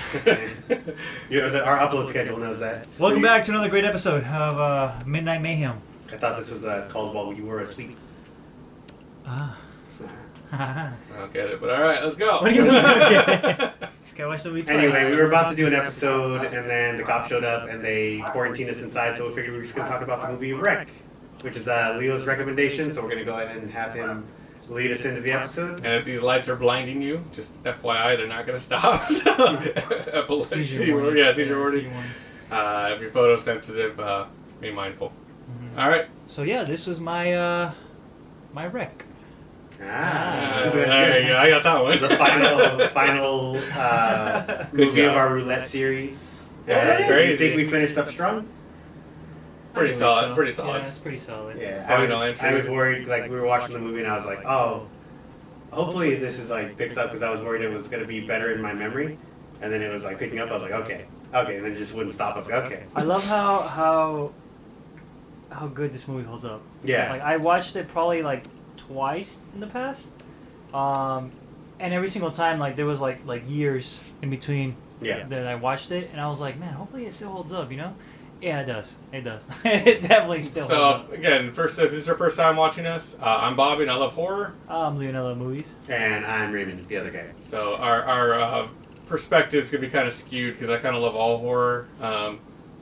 Our upload schedule knows that. Welcome back to another great episode of Midnight Mayhem. I thought this was called While You Were Asleep. Ah. I don't get it, but alright, let's go. What do you mean? This guy watched the movie twice. Anyway, we were about to do an episode, and then the cops showed up, and they quarantined us inside, so we figured we were just going to talk about the movie Wreck, which is Leo's recommendation, so we're going to go ahead and have him lead us into the episode. And if these lights are blinding you, just FYI, they're not going to stop. So, epilepsy, Seizure warning. yeah, seizure warning. If you're photosensitive, be mindful. Mm-hmm. Alright. So yeah, this was my Wreck. There you go. I got that one. The final movie of our Roulette Series. Yeah, that's crazy. You think we finished up strong? Pretty solid. Pretty solid. Yeah, it's pretty solid. Yeah, Final entry. I was worried, like, we were watching the movie and I was like, oh, hopefully this is, like, picks up, because I was worried it was going to be better in my memory. And then it was, like, picking up. I was like, okay. And then it just wouldn't stop. I was like, okay. I love how good this movie holds up. Yeah. Like, I watched it probably, like, twice in the past. And every single time, like, there was, like years in between that I watched it. And I was like, man, hopefully it still holds up, you know? Yeah, it does. It does. It definitely still holds up. Again, if this is your first time watching us, I'm Bobby and I love horror. I'm Leo and I love movies. And I'm Raymond, the other guy. So our perspective's going to be kind of skewed because I kind of love all horror.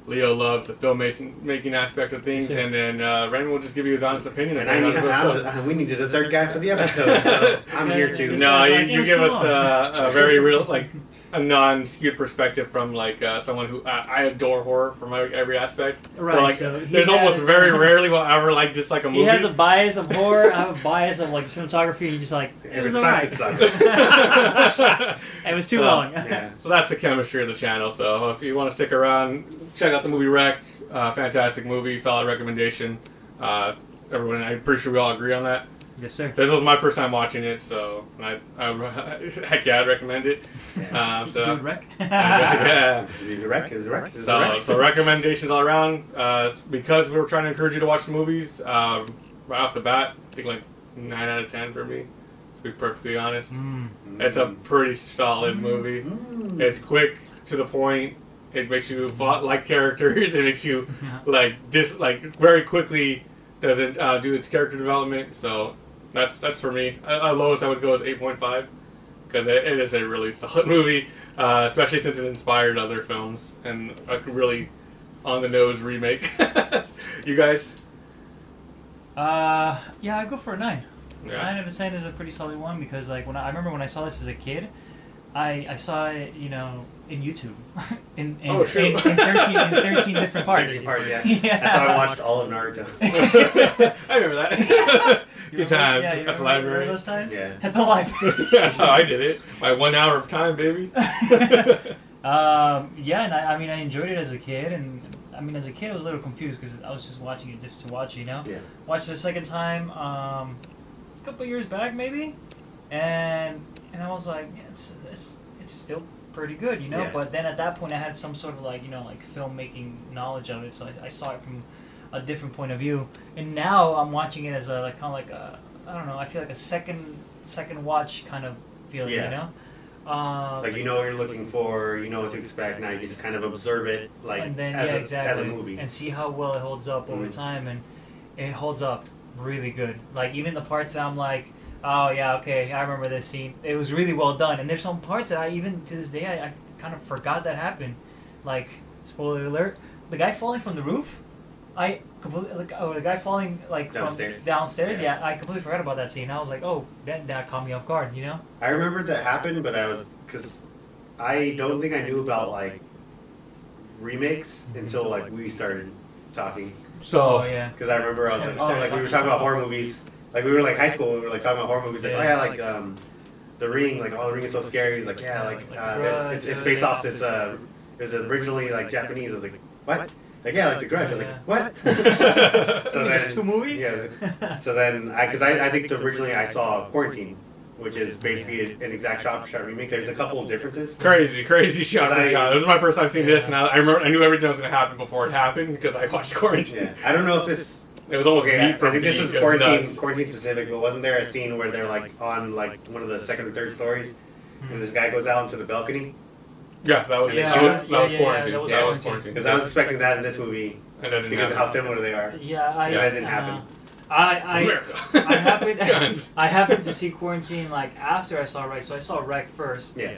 Leo loves the filmmaking aspect of things, and then Raymond will just give you his honest opinion. And we needed a third guy for the episode, so I'm here too. No, you give us a very real, like, a non-skewed perspective from, like, someone who I adore horror from every aspect. Right. So, like, there's almost very rarely will I ever like just like a movie. He has a bias of horror. I have a bias of, like, cinematography. And just like it was alright. It sucks. It was too long. Yeah. So that's the chemistry of the channel. So if you want to stick around, check out the movie Wreck. Fantastic movie, solid recommendation. Everyone, I'm pretty sure we all agree on that. Yes, sir. This was my first time watching it, so heck yeah, I'd recommend it. Yeah. So Wreck? Yeah. Wreck is Wreck. So recommendations all around. Because we were trying to encourage you to watch the movies, right off the bat, I think like 9 out of 10 for me. To be perfectly honest, it's a pretty solid movie. It's quick to the point. It makes you like characters. It makes you very quickly. Doesn't do its character development, so that's for me. Lowest I would go is 8.5 because it is a really solid movie, especially since it inspired other films and a really on the nose remake. You guys? Yeah, I go for a 9. Yeah. 9 out of 10 is a pretty solid one because, like, I remember when I saw this as a kid, I saw it, you know, in YouTube, in 13 different parts. 13 parts, yeah. Yeah. That's how I watched all of Naruto. I remember that. Good times at the library. Remember those times? Yeah. At the library. That's how I did it. My 1 hour of time, baby. Yeah, and I mean, I enjoyed it as a kid, and I mean, as a kid, I was a little confused because I was just watching it just to watch it, you know? Yeah. Watched it the second time, a couple years back, maybe, and I was like, yeah, it's still pretty good, you know. Yeah. But then at that point, I had some sort of like filmmaking knowledge of it, so I saw it from a different point of view. And now I'm watching it as I don't know. I feel like a second watch kind of feeling, you know. Like, you know what you're looking for, you know what to expect. Now you can just kind of observe it, like, and then, as a movie, and see how well it holds up over time, and it holds up really good. Like, even the parts that I'm like, oh yeah, okay, I remember this scene. It was really well done, and there's some parts that I even to this day I kind of forgot that happened. Like, spoiler alert, the guy falling from the roof. The guy falling like downstairs. From downstairs. Yeah, I completely forgot about that scene. I was like, oh, that caught me off guard, you know. I remembered that happened, but because I don't think I knew about like remakes until like we started talking. So yeah, because I remember I was like, oh, like we were talking about horror movies. Like we were like high school, we were like talking about horror movies. Like, oh yeah, like The Ring. Like, oh, The Ring is so scary. He's like, yeah, like it's based off this. It was originally like Japanese. I was like, what? Like, yeah, like The Grudge. I was like, what? So then, there's 2 movies. Yeah. So then, I think originally I saw Quarantine, which is basically an exact shot-for-shot remake. There's a couple of differences. Crazy shot-for-shot. It was my first time seeing this, and I remember I knew everything that was going to happen before it happened because I watched Quarantine. Yeah. I don't know if this. It was almost I beat for think beat. this is Quarantine specific, but wasn't there a scene where they're like on like one of the second or third stories, and this guy goes out into the balcony? Yeah, that was Yeah, that was quarantine. that was That was quarantine. quarantine. Because I was expecting that in this movie And that didn't because of happen. how similar they are. Yeah, That didn't happen. America. I happened Guns. I happened to see Quarantine like after I saw Wreck, so I saw Wreck first. Yeah.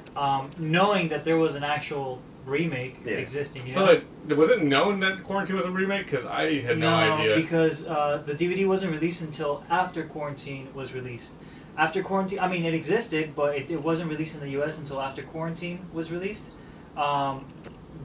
Knowing that there was an actual remake Yeah. existing. You So know? was it known that Quarantine was a remake? Because I had no idea. Because the DVD wasn't released until after Quarantine was released. After Quarantine, I mean, it existed, but it wasn't released in the U.S. until after Quarantine was released.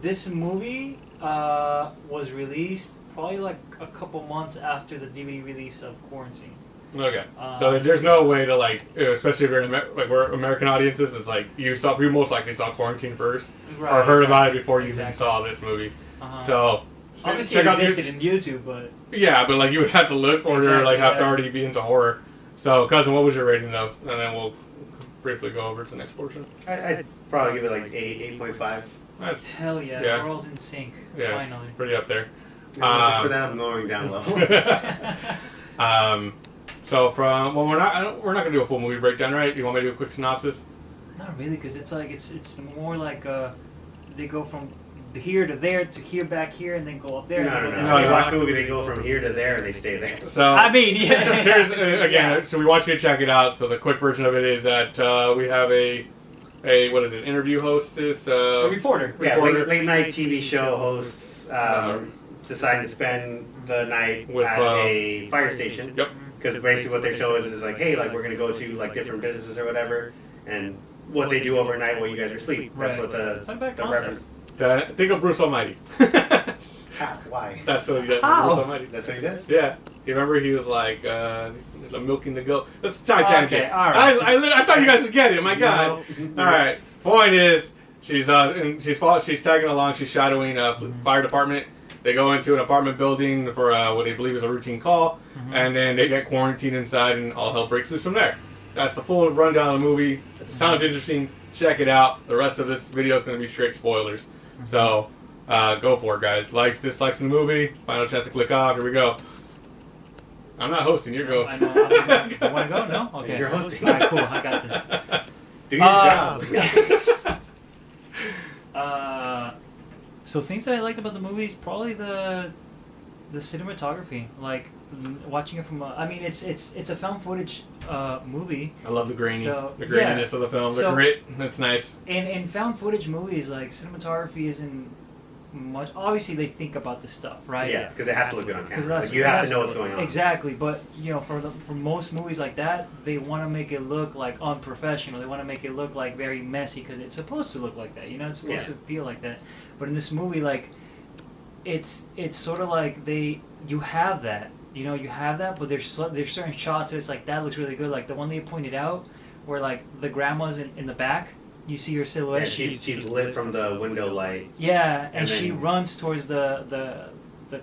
This movie was released probably like a couple months after the DVD release of Quarantine. Okay. So there's no way to like, especially if you're in like we're American audiences, it's like you most likely saw Quarantine first Right, or heard about it before you even exactly. saw this movie. Uh-huh. So Obviously, check it out existed in YouTube, but yeah, but like you would have to look for it or like Exactly, have to yeah. already be into horror. So cousin, what was your rating though? And then we'll briefly go over to the next portion. I'd probably give it like 8.5. That's hell yeah, Yeah. we're all in sync. yeah, it's Finally. pretty up there. Just for that, I'm lowering down level. So from we're not gonna do a full movie breakdown, right? You want me to do a quick synopsis? Not really, because it's like it's more like they go from here to there to here back here and then go up there. No, and no, go no. down You there. watch the movie, they go from here to there and they stay there. So I mean, yeah. here's again. So we want you to check it out. So the quick version of it is that we have a what is it? Interview hostess, A reporter. Yeah, reporter. late night TV show hosts decide to spend the night With, at a fire station. Yep. Because basically what their show is like, hey, like we're gonna go to like different businesses or whatever, and what they do overnight while you guys are asleep. That's Right. what It's not a bad the concept. reference. Think of Bruce Almighty. Why? That's what he does. How? Bruce Almighty. That's what he does. Yeah. You remember he was like milking the goat. That's Titanic. Okay, all right. I thought you guys would get it. My God. No. All right. Point is, she's tagging along. She's shadowing a fire department. They go into an apartment building for what they believe is a routine call, and then they get quarantined inside, and all hell breaks loose from there. That's the full rundown of the movie. It sounds interesting. Check it out. The rest of this video is going to be straight spoilers. So go for it, guys. Likes, dislikes in the movie. Final chance to click off. Here we go. I'm not hosting. You go. I know. You want to go? No? Okay. You're hosting. All right, cool. I got this. Do your job. So things that I liked about the movie is probably the cinematography. Like watching it from I mean, it's a found footage movie. I love the So, graininess of the film. The So- grit. That's nice. And in found footage movies, like cinematography isn't much. Obviously, they think about this stuff, right? Yeah, because it has to look good on 'Cause camera. that's- Like, you have that's- to know what's going on. Exactly, but for most movies like that, they want to make it look like unprofessional. They want to make it look like very messy because it's supposed to look like that. It's supposed to feel like that. But in this movie, like, it's sort of like you have that. You have that, but there's certain shots that's like that looks really good. Like the one that you pointed out, where like the grandma's in the back. You see her silhouette. Yeah, she's lit from the window light. Yeah, and And she then- runs towards the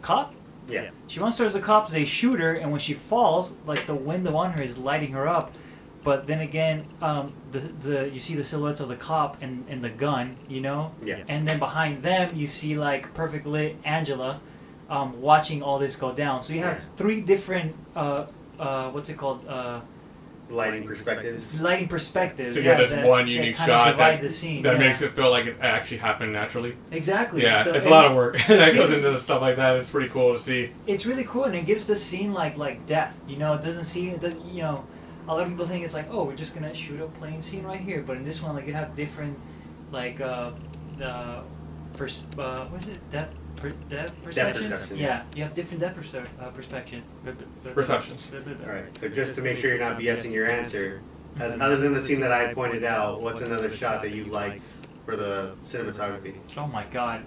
cop. Yeah. She runs towards the cops. They shoot her, and when she falls, like the window on her is lighting her up. But then again, you see the silhouettes of the cop and the gun, Yeah. and then behind them you see like perfect lit Angela, watching all this go down. So you have three different what's it called? Lighting perspectives. Lighting perspectives. To get this one that unique kind of shot divide the scene. that makes it feel like it actually happened naturally. Exactly. Yeah, So it's a and lot of work that goes gives- into the stuff like that. It's pretty cool to see. It's really cool, and it gives the scene like depth. It doesn't seem a lot of people think it's like, oh, we're just gonna shoot a plain scene right here, but in this one, like you have different what is it, depth perceptions? perception, Yeah, you have different depth perspective. Perceptions. All right. So just to make sure you're not BSing your answer, other than the scene that I pointed out, what's another shot that you liked for the cinematography? Oh my god,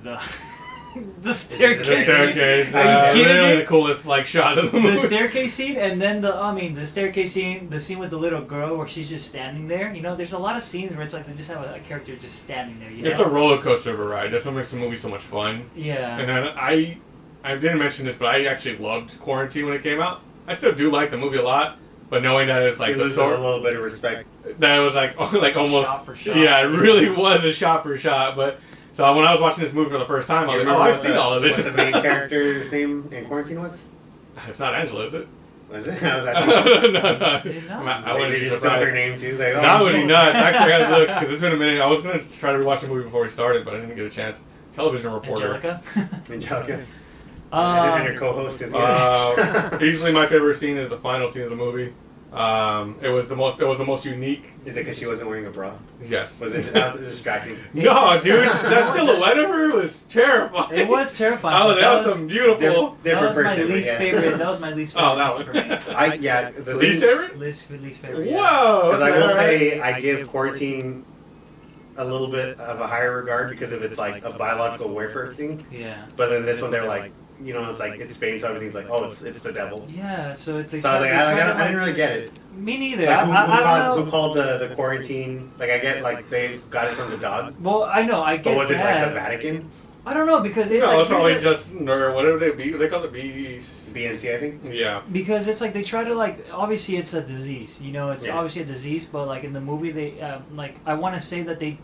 the staircase. The Staircase, Are you kidding literally me? the coolest shot of the The movie. staircase scene, and then the staircase scene, the scene with the little girl where she's just standing there. There's a lot of scenes where it's like they just have a character just standing there. It's a roller coaster of a ride. That's what makes the movie so much fun. Yeah. And then I didn't mention this, but I actually loved Quarantine when it came out. I still do like the movie a lot, but knowing that it's like You the lose a sort little bit of respect. that it was like almost Shot for shot. Yeah, it really was a shot for shot. But so when I was watching this movie for the first time, I was like, oh, I've seen all of this. What the main character's name in Quarantine was? It's not Angela, is it? Was it? I was asking. No. I wouldn't They be just said her surprised. name too. Like, That would be shit. nuts. Actually, I had to look because it's been a minute. I was gonna try to rewatch the movie before we started, but I didn't get a chance. Television reporter. Angelica. And her co-host. Easily my favorite scene is the final scene of the movie. It was the most unique. Is it because she wasn't wearing a bra? Yes. Was it? That was distracting. No, dude, that silhouette of her was terrifying. It was terrifying. That was some beautiful. That was my person, least yeah. favorite. That was my least favorite. Oh, that one. scene for me. The Least favorite? Least favorite. Yeah. Whoa. Because I okay, will all right. say I give Quarantine a little bit of a higher regard because of its like a biological warfare thing. Yeah. But then this one they're like, it's like it's Spain, so everything's like, oh, it's the devil. Yeah. So it's So I was like, I didn't really get it. Me neither. Like, I don't know. who called the quarantine? Like I get like they got it from the dog, Well, I know. I get but was it that. like the Vatican? I don't know because it's No, like it's probably here's a- just or whatever they call it bees. BNC, I think. Yeah. because it's like they try to like obviously it's a disease. It's Yeah. obviously a disease, but like in the movie they like I want to say that they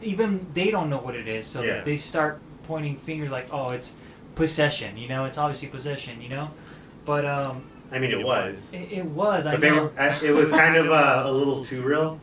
don't know what it is, so Yeah. they start pointing fingers like, oh, it's possession. It's obviously possession. But I mean, it was, it was. I but they know. were. It was kind of a little too real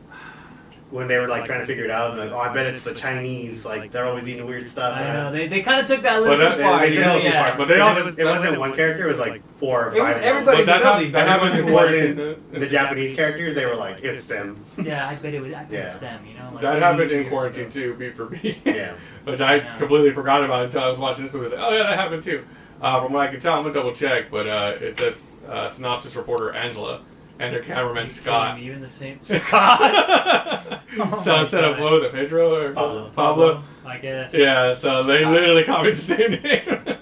when they were like trying to figure it out. And like, oh, I bet it's the Chinese. Like they're always eating weird stuff. I know they kind of took that a little But too far. They did a little too yeah. far. But they Because also- it wasn't one character. It was like 4 or 5. It was of them. everybody. But That happens in It quarantine. wasn't the Japanese characters. They were like, it's them. Yeah, I bet it was. I bet Yeah. it's them. Like, That happened in weird quarantine stuff. too, beat for beat. Yeah. Which I Yeah. completely forgot about until I was watching this movie. I was like, oh yeah, that happened too. From what I can tell, I'm gonna double check, but it says synopsis reporter Angela and her cameraman Scott. Even the same Scott. So instead of what was it, Pedro or Pablo. I guess. Yeah, so they literally copied the same name.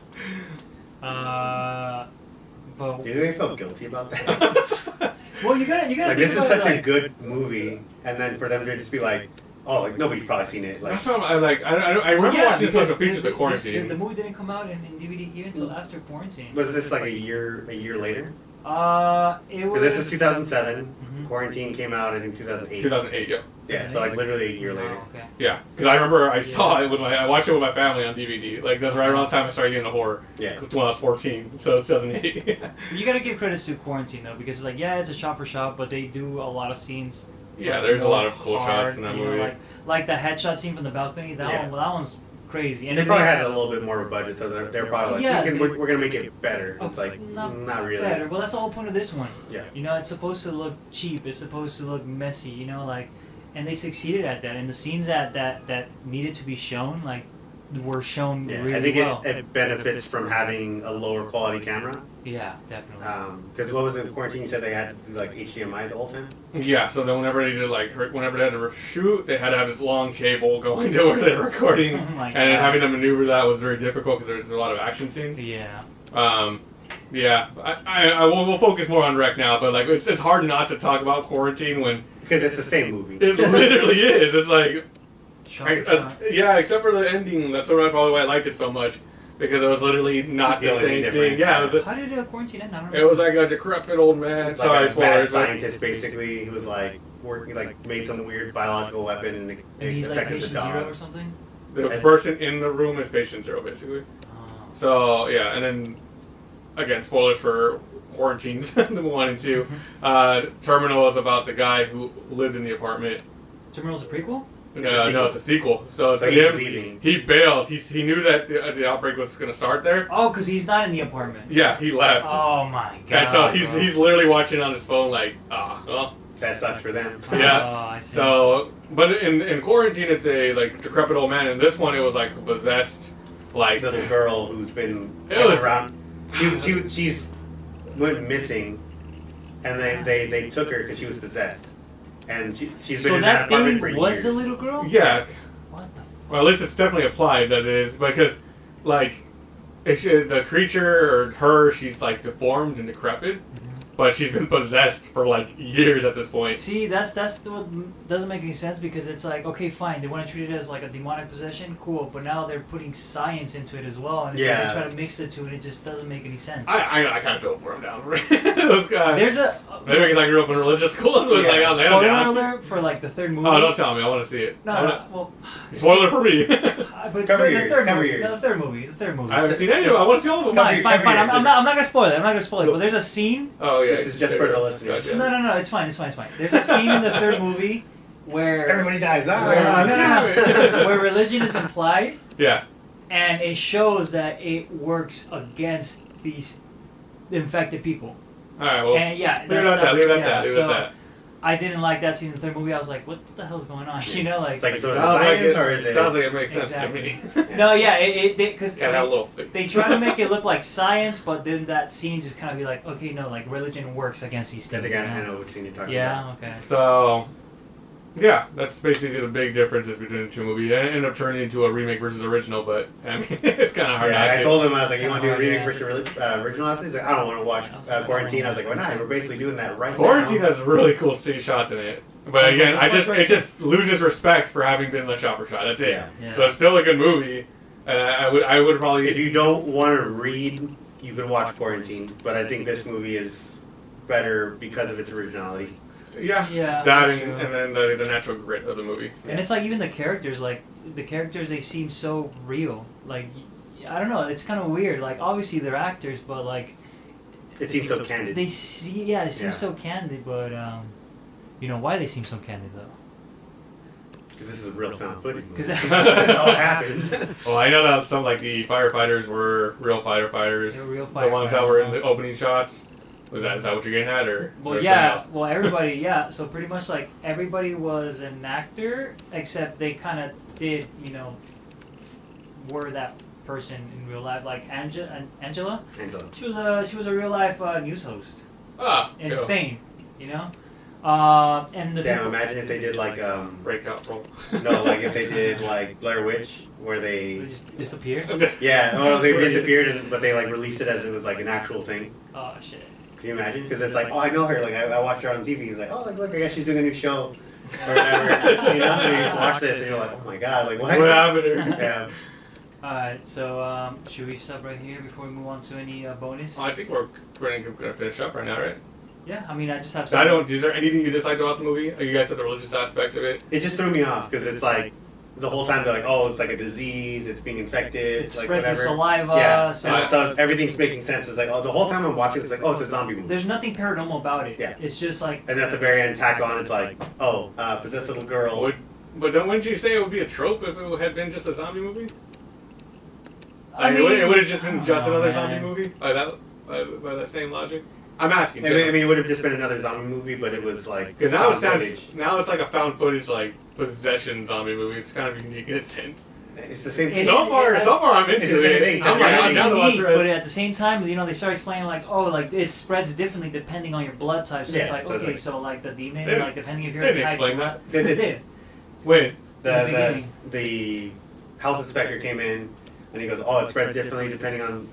But Do you think they felt guilty about that? well, you gotta Like think this is about such it, a like, good movie, and then for them to just be like, oh, like nobody's probably seen it. Like, That's what I'm like. I remember watching this special features at The quarantine. movie didn't come out in DVD here until after quarantine. was this like a year later? It was. Because this is 2007. Mhm. Quarantine came out in 2008. 2008, yeah. Yeah, so like literally a year later. Oh, okay. Yeah, because I remember I saw it I watched it with my family on DVD. Like that's right around the time I started getting into horror. Yeah. When I was 14, so it's 2008. You gotta give credits to quarantine though, because it's like it's a shot for shot, but they do a lot of scenes. Yeah, there's a lot of cool hard, shots in that you know, movie. like the headshot scene from the balcony. That one's crazy. And They it probably makes- had a little bit more of a budget, so they're probably like, Yeah, we're gonna make it better. Oh, It's like not really. better. Well, that's the whole point of this one. Yeah. It's supposed to look cheap. It's supposed to look messy. And they succeeded at that. And the scenes that needed to be shown, like, were shown Yeah, really I think well. it benefits from having a lower quality camera. Yeah, definitely. Because what was it? Quarantine said they had to do like HDMI the whole time. Yeah, so then whenever they did whenever they had to shoot, they had to have this long cable going to where they were recording, Oh my and God. having to maneuver that was very difficult because there's a lot of action scenes. Yeah. Yeah, we'll focus more on Rec now, but like it's hard not to talk about Quarantine when Because it's the same movie. it literally is. It's like Shot for shot. yeah, except for the ending. That's probably why I liked it so much because it was literally not the The only same different. thing. Yeah, How did quarantine end? I don't know. it was like a decrepit old man. It's Sorry, like a mad spoilers. but- scientist basically. He was like working, like made some weird biological weapon and it And he's like affected the patient zero or dog. something? The person in the room is patient zero, basically. Oh. So yeah, and then again, spoilers for Quarantines, the 1 and 2. Terminal is about the guy who lived in the apartment. Terminal's a prequel? No, it's a sequel. So it's But he's him. leaving. He bailed. He knew that the outbreak was going to start there. Oh, because he's not in the apartment. Yeah, he left. Oh my god. And so he's literally watching on his phone like, well. That sucks for them. Yeah. Oh, I see. So, but in Quarantine, it's a like decrepit old man. In this one, it was like possessed, like Little girl who's been It was- around. She's went missing, and they took her because she was possessed, and she's been So in that that apartment thing for was years. a little girl? yeah. What the Well, at least it's definitely applied that it is because, like, the creature or her, she's like deformed and decrepit, but she's been possessed for like years at this point. See, that's what doesn't make any sense because it's like, okay, fine, they want to treat it as like a demonic possession, cool, but now they're putting science into it as well, and it's like Yeah. they try to mix the two, and it just doesn't make any sense. I kind of feel for him down for it. Those guys. There's a Maybe because I grew up in religious schools, but Yeah. like I was like, I'm spoiler down. alert for like the third movie. Oh, don't tell me. I want to see it. No, well, Spoiler for me. But Cover the yours, third cover movie. yours. No, the third movie. The third movie. I haven't seen any of them. I want to see all of them. Fine. cover yours. I'm not gonna spoil it. I'm not gonna spoil it. But there's a scene. Oh yeah. This is just for the listeners. Gotcha. No. It's fine. There's a scene in the third movie where Everybody dies. where religion is implied, Yeah. and it shows that it works against these infected people. All right. Well. And yeah, Leave it at that. Leave it at that. Leave it so at that. I didn't like that scene in the third movie. I was like, what the hell's going on? You know, like. It's like, so Sounds like science, or is it? sounds like it makes sense Exactly. to me. No, yeah, because Gotta have a little faith. they try to make it look like science, but then that scene just kind of be like, okay, no, like religion works against these I things. think I you know? know which scene you're talking about. Yeah, okay. So, yeah, that's basically the big differences between the two movies. It ended up turning into a remake versus original, but I mean, it's kind of hard Yeah, not I to. told him, I was like, you want to do a Oh, yeah. remake versus original after? He's like, I don't want to watch Quarantine. I was like, why not? We're basically doing that right Quarantine now. has really cool city shots in it. But I was again, like, it just loses respect for having been the shot for shot. That's it. Yeah. But it's still a good movie. And I would probably. If you don't want to read, you can watch Quarantine. But I think this movie is better because of its originality. Yeah. Yeah, That that's and, true. and then the natural grit of the movie. And it's like even the characters, they seem so real. Like, I don't know, it's kind of weird. Like, obviously they're actors, but like. It seems so candid. They seem Yeah. so candid, but you know why they seem so candid though? Because this is a real found footage movie. 'Cause- That's all happens. Well, I know that some like the firefighters were real firefighters. They were real The ones that were in the firefighters. opening shots. Is that what you're getting at, or? Well, is there yeah. something Well, everybody, yeah. So pretty much like everybody was an actor, except they kind of did, were that person in real life. Like Angela, Angela. she was a real life news host else? in Cool. Spain, and the Damn, people, imagine if they did like, Breakout role. no, like if they did like Blair Witch, where they they, just disappeared. yeah, well, they disappeared, but they like released it as it was like an actual thing. Oh shit. Can you imagine? Because it's like, oh, I know her. Like, I watched her on TV. It's like, oh, look, I guess she's doing a new show or whatever. And you just watch this, and you're like, oh my god, like what? What happened here? Yeah. Alright, so should we stop right here before we move on to any bonus? I think we're gonna finish up right now, right? Yeah, I mean, I just have. So I don't. Is there anything you disliked about the movie? You guys said the religious aspect of it. It just threw me off because it's like the whole time they're like, oh, it's like a disease, it's being infected, It like spread through whatever. saliva. Yeah. So And so everything's making sense. It's like, oh, the whole time I'm watching, it's like, oh, it's a zombie movie. there's nothing paranormal about it. Yeah. It's just like. And at the very end, tack on, it's like, oh, possessed little girl. But wouldn't you say it would be a trope if it had been just a zombie movie? I Like, it would have I just been don't just know, another man. zombie movie by that same logic. I'm asking. I mean, it would have just been another zombie movie, but it was like Because now found it's like a found footage like possession zombie movie. It's kind of unique in its sense. It's the same. It So is- far, I'm it's the into same it. thing. I'm Yeah, like, it's I'm down to watch unique, the but rest. at the same time, they start explaining like, oh, like it spreads differently depending on your blood type. So it's Yeah, like, so it's okay, like- so like the demon, They- like depending if you're they a didn't type explain of that. blood- They did. did. Wait, In the The health inspector came in and he goes, oh, it spreads differently depending on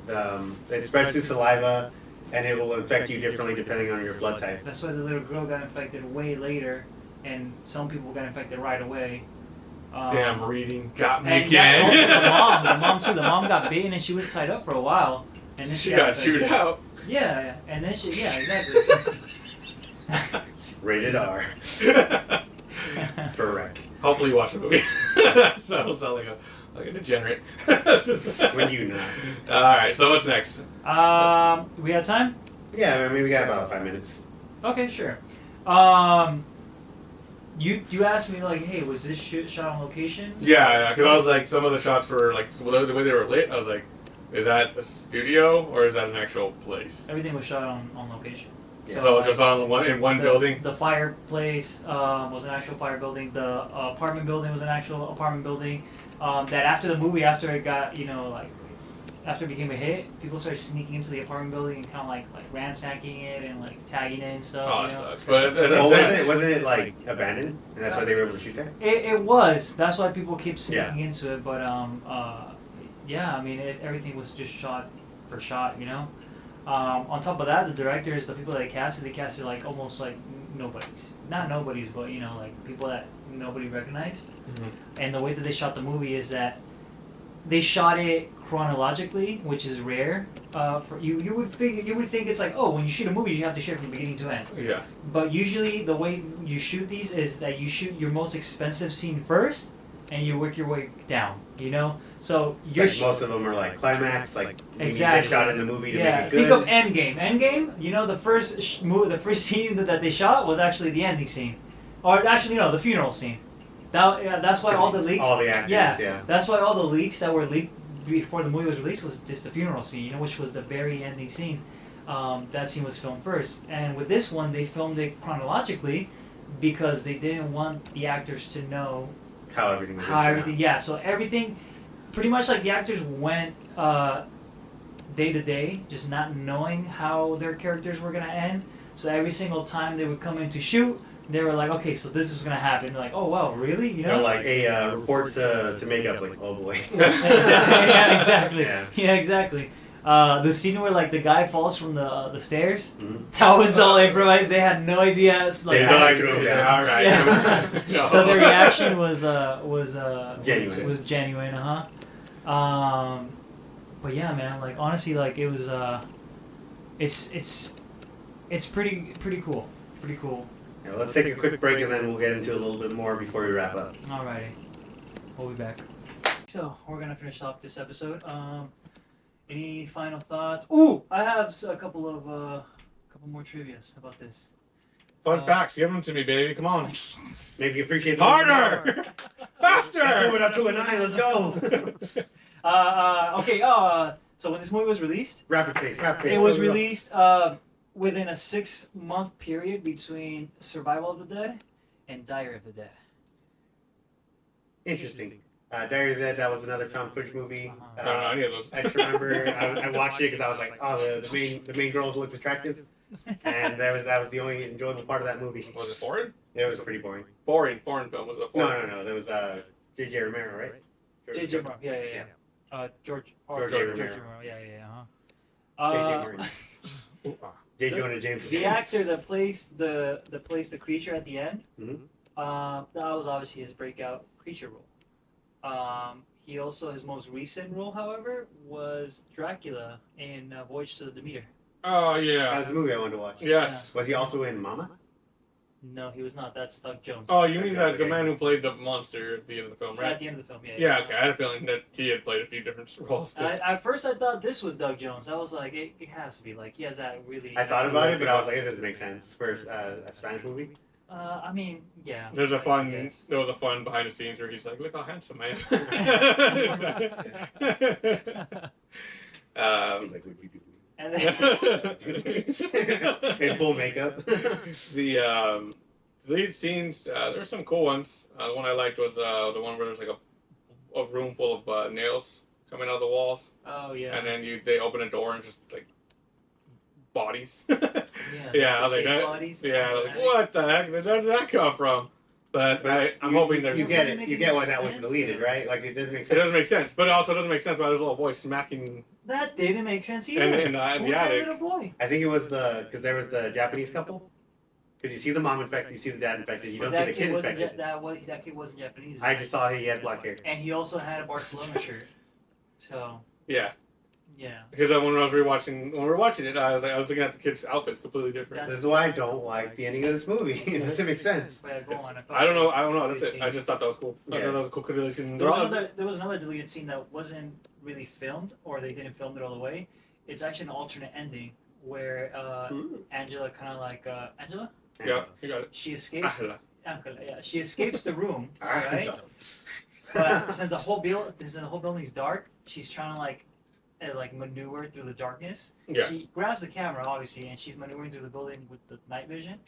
it spreads through saliva and it will infect you differently depending on your blood type. That's why the little girl got infected way later, and some people got infected right away. damn reading got me And again. also the mom too. The mom got bitten and she was tied up for a while, and then she got chewed out. Yeah, and then exactly. Rated R. For wreck. Hopefully you watch the movie. So I don't sound like a degenerate. When you know. Alright, so what's next? We have time? Yeah, I mean, we got about 5 minutes. Okay, sure. You asked me like, hey, was this shot on location? Yeah, because I was like, some of the shots were like, the way they were lit, I was like, is that a studio or is that an actual place? Everything was shot on location. Yeah. So like, just in one the, building? The fireplace was an actual fire building. The apartment building was an actual apartment building. That after the movie, after it got, after it became a hit, people started sneaking into the apartment building and kind of like ransacking it and like tagging it and stuff. Oh, you it know? sucks. But Well, wasn't it like abandoned? And that's why they were able to shoot there? It was. That's why people keep sneaking Yeah. into it. But yeah, I mean, everything was just shot for shot. On top of that, the directors, the people that they casted like almost like nobodies. Not nobodies, but like people that nobody recognized. Mhm. And the way that they shot the movie is that they shot it chronologically, which is rare. For you would think it's like, oh, when you shoot a movie, you have to shoot it from beginning to end. Yeah. But usually, the way you shoot these is that you shoot your most expensive scene first, and you work your way down. You know, so you're Like most of them are like climax, like exactly they shot in the movie to yeah. make it good. Think of Endgame. Endgame. You know, the first the first scene that they shot was actually the ending scene, or actually no, the funeral scene. That's why all the leaks. All the actors, yeah. That's why all the leaks that were leaked before the movie was released was just the funeral scene. You know, which was the very ending scene. That scene was filmed first, and with this one, they filmed it chronologically because they didn't want the actors to know how everything was yeah, so everything pretty much like the actors went day to day, just not knowing how their characters were gonna end. So every single time they would come in to shoot, they were like, okay, so this is gonna happen. They're like, oh wow, really? You know, they're like a report to makeup, like, oh boy. yeah, exactly. Yeah, exactly. The scene where like the guy falls from the stairs, mm-hmm. that was all improvised. They had no idea. Like, all right. Yeah. No. So the reaction was genuine. Was genuine, but yeah, man, like honestly, like it was it's pretty cool, pretty cool. Yeah, let's take a quick break and then we'll get into a little bit more before we wrap up. Alrighty, we'll be back. So we're gonna finish off this episode. Any final thoughts? Ooh, I have a couple more trivias about this. Fun facts, give them to me, baby. Come on. Maybe appreciate Harder! Faster! Move it up to a 9. Let's go. Okay. So when this movie was released, Rapid pace. it was released within a 6-month period between Survival of the Dead and Diary of the Dead. Interesting. Diary of the Dead, that was another found footage movie. I don't know any of those. I just remember I watched it because I was like, oh, the main girl looks attractive, and that was the only enjoyable part of that movie. Was it foreign? It was pretty boring. Foreign film. Was it foreign? No. There was J.J. Romero, right? J.J. Romero, yeah. George Romero. Yeah. J.J. J. Jonah Jameson. The actor that plays the creature at the end, Mm-hmm. that was obviously his breakout creature role. He also, his most recent role, however, was Dracula in Voyage to the Demeter. Oh That yeah. was the movie I wanted to watch. Yes. Was he also in Mama? No, he was not. That's Doug Jones. Oh, you mean Okay. the man who played the monster at the end of the film, Right right? at the end of the film, yeah. Yeah. Okay. I had a feeling that he had played a few different roles. 'Cause At first, I thought this was Doug Jones. I was like, it has to be. Like, he has that really... I thought about it, but I was like, it doesn't make sense for a Spanish movie. I mean, yeah. There was a fun behind the scenes where he's like, "Look how handsome I am." He's like, would you do And then, in full makeup. The lead scenes, there were some cool ones. The one I liked was the one where there's like a room full of nails coming out of the walls, oh, yeah. and then they open a door and just like bodies. Yeah, Yeah, I was like, fake that, bodies. yeah, I was like, what the heck? Where did that come from? But I'm hoping there's. You get it. Doesn't You make get why any that was sense, deleted, though. right? Like it doesn't make It sense. doesn't make sense, but it also doesn't make sense why there's a little boy smacking That didn't make sense either. in the Who's that attic. little boy? I think it was because there was the Japanese couple. Because you see the mom infected, you see the dad infected, you don't see the kid wasn't infected. that kid wasn't Japanese. I just saw he had black hair. And he also had a Barcelona shirt. So, Yeah, yeah. because when we were watching it, I was looking at the kids' outfits completely different. This is why I don't like the ending of this movie. It doesn't make sense. But go on. I don't know. That's it. Deleted I just thought that was cool. I Yeah. thought that was a cool deleted scene. There was another deleted scene that wasn't really filmed, or they didn't film it all the way. It's actually an alternate ending where Angela kind of like Angela. Yeah, you got it. She escapes. Angela. Yeah, she escapes the room, Ah, right? But since the whole building's dark, she's trying to like maneuver through the darkness. Yeah. She grabs the camera, obviously, and she's maneuvering through the building with the night vision,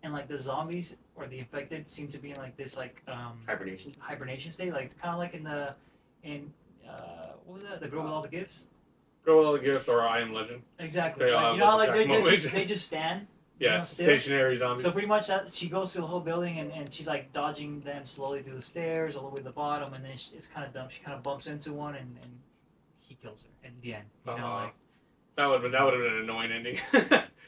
and like the zombies or the infected seem to be in like this hibernation state, like kind of like in what was that? The Girl with All the Gifts. Girl with All the Gifts or I Am Legend. Exactly. They all Like, have you know, those like exact moments. they just stand. Yes, still. stationary zombies. So pretty much that she goes through the whole building and she's like dodging them slowly through the stairs all the way to the bottom, and then it's kind of dumb. She kind of bumps into one and he kills her in the end. You know, like that would have been an annoying ending.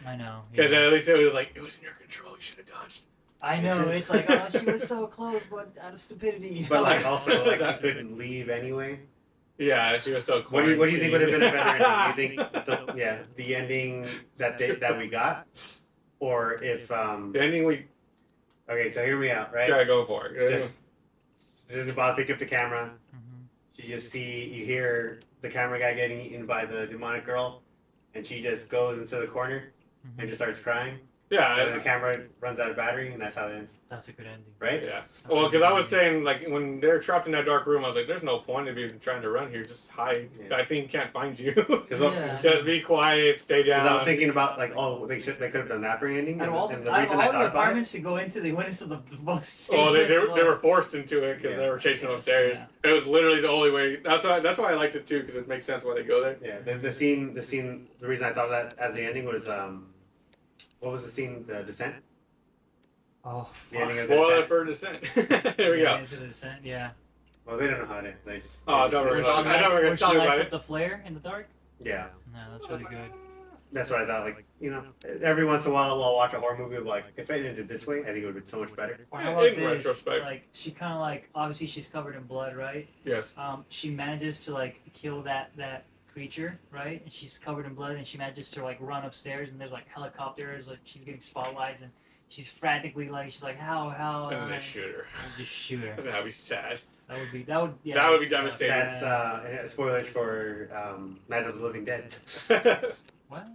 I know. Because at least it was like it was in your control. You should have dodged. I know. It's like, oh, she was so close, but out of stupidity. You But know? like also like she couldn't leave anyway. Yeah, she was so. What do you think would have been a better ending? You think the the ending that we got, or if ending we okay, so hear me out, right? gotta go for it. Just She's about to pick up the camera. Mm-hmm. You hear the camera guy getting eaten by the demonic girl, and she just goes into the corner and just starts crying. Yeah, And the camera runs out of battery, and that's how it ends. That's a good ending. Right? Yeah. Well, because I was saying, like, when they're trapped in that dark room, I was like, there's no point of you trying to run here. Just hide. Yeah. That thing can't find you. Yeah. Just be quiet, stay down. Because I was thinking about, like, oh, they could have done that for an ending. Out of all And the, the reason I thought about apartments to go into, they went into the most. Oh, they dangerous were forced into it because they were chasing them upstairs. Yeah. It was literally the only way. That's why I liked it too, because it makes sense why they go there. Yeah, the scene. The reason I thought that as the ending was, what was the scene? The descent. Oh, The ending fuck. of the Spoiler descent. for Descent. Here we go. Into the descent, yeah. Well, they don't know how it ends. They just. Oh, they don't just- worry. they just- I know we're gonna Where she talk lights about up it. the flare in the dark. Yeah, No, that's really good. that's what I thought. Like, every once in a while, I'll watch a horror movie. Like, if it ended this way, I think it would have been so much better. Or Yeah, how about in this? retrospect. Like she kind of like obviously she's covered in blood, right? Yes. She manages to like kill that creature, right? And she's covered in blood, and she manages to like run upstairs, and there's like helicopters, like she's getting spotlights, and she's frantically like she's like how And then they shoot her. and just shoot her. That'd be sad. That would be That would be suck. devastating. That's spoilers for Night of the Living Dead. What?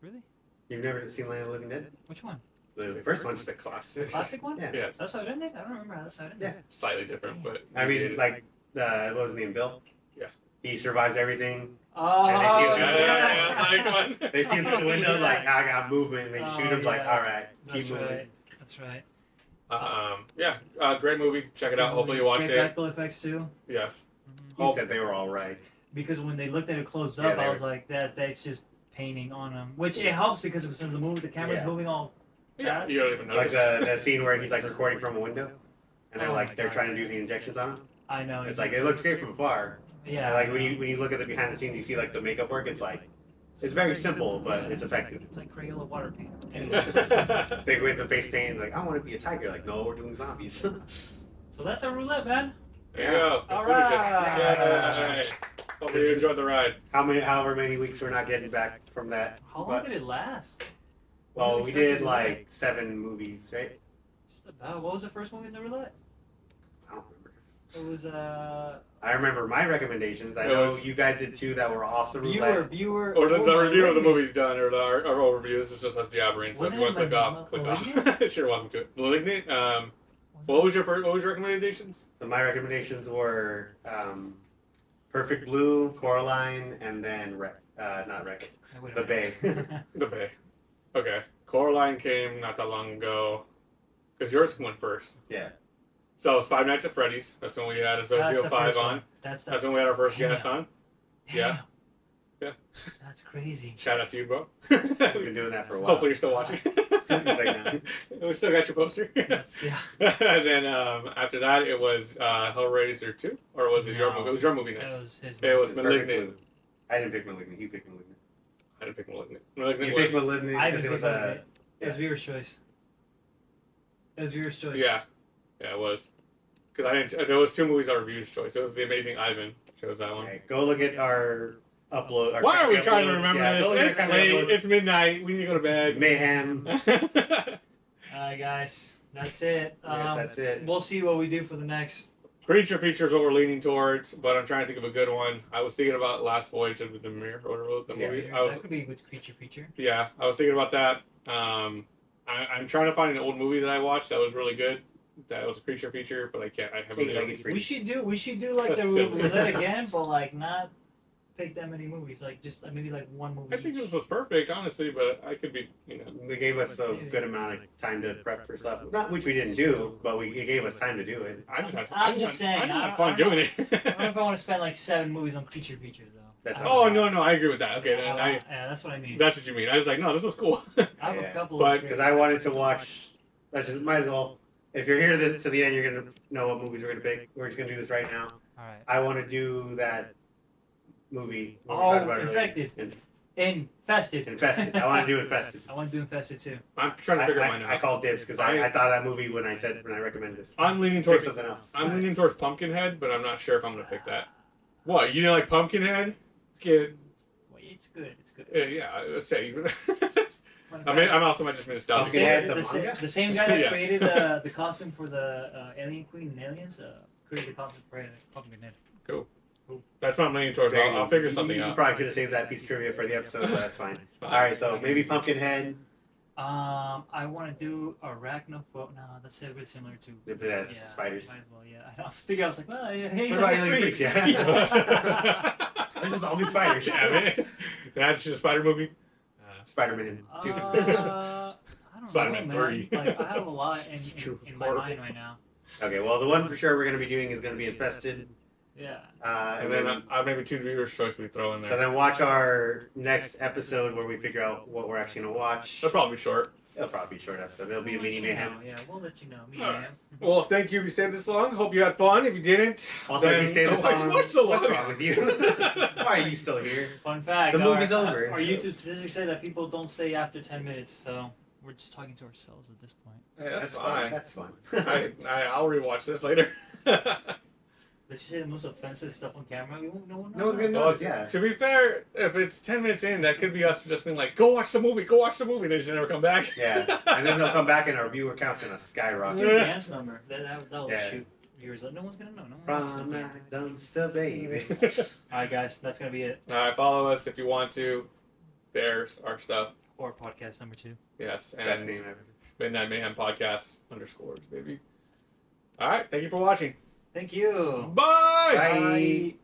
Really? You've never seen Night of the Living Dead? Which one? The first one. The classic. Classic one? Yeah. Yes. That's how it ended. I don't remember how that's how it ended. Yeah. Slightly different, but I mean, like, what was his name? Bill? Yeah. He survives everything. Oh, And they see him- yeah, it's like They see him through the window, Yeah. like, I got movement, and they Oh, shoot him, like, yeah. alright, keep That's moving. right. That's right. great movie. Check it out. Hopefully you watched Great it. practical effects too. Yes. He said they were alright. Because when they looked at it close Yeah, up, they I were- was like, that's just painting on them. Which it helps because since the camera's Yeah. moving all Yeah, fast. you don't even Like notice. the scene where he's, like, recording from a window, and they're, Oh like, my they're God. trying to do the injections on him. I know. It's like, it looks great from afar. Yeah. And, like, when you look at the behind the scenes, you see, like, the makeup work, it's like, it's very simple, but it's effective. It's like Crayola water paint. Anyways. They go into face paint, like, I want to be a tiger. Like, no, we're doing zombies. So that's our roulette, man. There you go. All Conclusion. right. Yay. Hope you enjoyed the ride. However many weeks we're not getting back from that. How long But- did it last? Well, When we started did the like roulette? 7 movies, right? Just about. What was the first movie in the roulette? I don't remember. It was I remember my recommendations. I It know was- you guys did 2 that were off the roulette. viewer. Or the oh my review of the goodness. movie's done, or our overviews is just us jabbering. So if Wasn't you want to it click like off, click Malignant? off. Sure, welcome to it. Malignant. What was your recommendations? So my recommendations were Perfect Blue, Coraline, and then not Wreck. The Bay. The Bay. Okay. Coraline came not that long ago. Because yours went first. Yeah. So it was Five Nights at Freddy's. That's when we had That's Associate the 5 first on. one. That's That's when we had our first Damn. guest on. Damn. Yeah. Yeah. That's crazy. Shout out to you, bro. We've been doing that for a while. Hopefully you're still watching. Second We still got your poster. That's, yeah. And then after that, it was Hellraiser 2? Or was it your No. movie? It was your movie That next. was his. It was It's Perfect Malignant. Blue. I didn't pick Malignant. You picked Malignant. I didn't pick Malignant. Malignant You was... picked Malignant I because it didn't was pick a. Malignant. It was viewer's choice. It was viewer's choice. Yeah. Yeah, it was. Because I didn't... There was 2 movies I reviewed choice. It was The Amazing Ivan. Chose that one. Okay, go look at our upload. Our Why are we uploads. trying to remember Yeah, this? go look at It's our late. uploads. It's midnight. We need to go to bed. Mayhem. Alright, guys. That's it. Yes, that's it. We'll see what we do for the next. Creature feature is what we're leaning towards, but I'm trying to think of a good one. I was thinking about Last Voyage of the Mirror, or whatever the Yeah. movie. That could be a good creature feature. Yeah, I was thinking about that. I'm trying to find an old movie that I watched that was really good. That was a creature feature, but I can't. I haven't. Looks like it's free. We should do like That's the silly. roulette again, but like not pick that many movies. Like just maybe like one movie. I think each. this was perfect, honestly, but I could be, They gave us a good amount of time to prep for stuff. Not which we didn't do, but it gave us time to do it. I just had. I'm I just saying, I just I had don't- fun I don't doing I don't know it. if I want to spend like 7 movies on creature features though. That's I- what Oh no, I agree with that. Okay, then yeah, that's what I mean. that's what you mean. I was like, no, this was cool. I have Yeah. a couple. But- of Because I wanted to watch. Let's just might as well. If you're here to the end, you're gonna know what movies we're gonna pick. We're just gonna do this right now. All right. I want to do that movie. we were Oh, talking about earlier. Infected. Infested. Infested. I want to do Infested. I want to do Infested too. I'm trying to figure mine I out. called dibs because I thought of that movie when I recommended this. I'm leaning Pick towards something else. I'm leaning towards Pumpkinhead, but I'm not sure if I'm gonna pick that. What, you didn't like Pumpkinhead? It's good. Well, it's good. It's good. Yeah, let's say. Fun I mean, fact, I'm also might just be the nostalgic. Pumpkinhead, same, the the, same, manga? the same guy that Yes. created the costume for the Alien Queen and Aliens. Critically Pumpkinhead. Cool. That's what I'm leaning towards. I'll figure something You out. probably could have saved that piece of trivia for the episode, but that's fine. All right, so maybe Pumpkinhead. I want to do Arachnophobia. No, that's a bit similar to. That's spiders. Might as well, yeah. I was thinking, I was like, well, hey, What about Alien freaks. Freaks? Yeah. There's just all these spiders. Yeah, man. That's just a spider movie. Spider-Man 2. I don't Spider-Man know, man. 3. Like, I have a lot in my Horrible. mind right now. Okay, well, the one for sure we're going to be doing is going to be Infested. Yeah. And then maybe 2 viewers' choice we throw in So there. then watch our next episode where we figure out what we're actually going to watch. They'll probably be short. It'll probably be a short episode. It'll be a We'll mini let you mayhem. know. Yeah, we'll let you know. Mini Alright. mayhem. Well, thank you if you stayed this long. Hope you had fun. If you didn't, Also, then if you stayed this long, what's so long? what's wrong with you? Why are you still here? Fun fact. The movie's over. Our YouTube statistics say that people don't stay after 10 minutes, so we're just talking to ourselves at this point. Hey, that's fine. That's fine. I'll rewatch this later. Let's just say the most offensive stuff on camera. No one knows. No one's gonna know. Well, Yeah. To be fair, if it's 10 minutes in, that could be us just being like, go watch the movie, go watch the movie. They just never come back. Yeah, and then they'll come back and our viewer count's gonna Let's skyrocket. do a dance number. That'll Yeah. shoot viewers. No one's gonna know. No one From knows. that dumpster, baby. Alright, guys, that's gonna be it. Follow us if you want to. There's our stuff. Or podcast number 2. Yes. Best And name ever. Midnight Mayhem Podcast _, baby. All right. Thank you for watching. Thank you. Bye. Bye.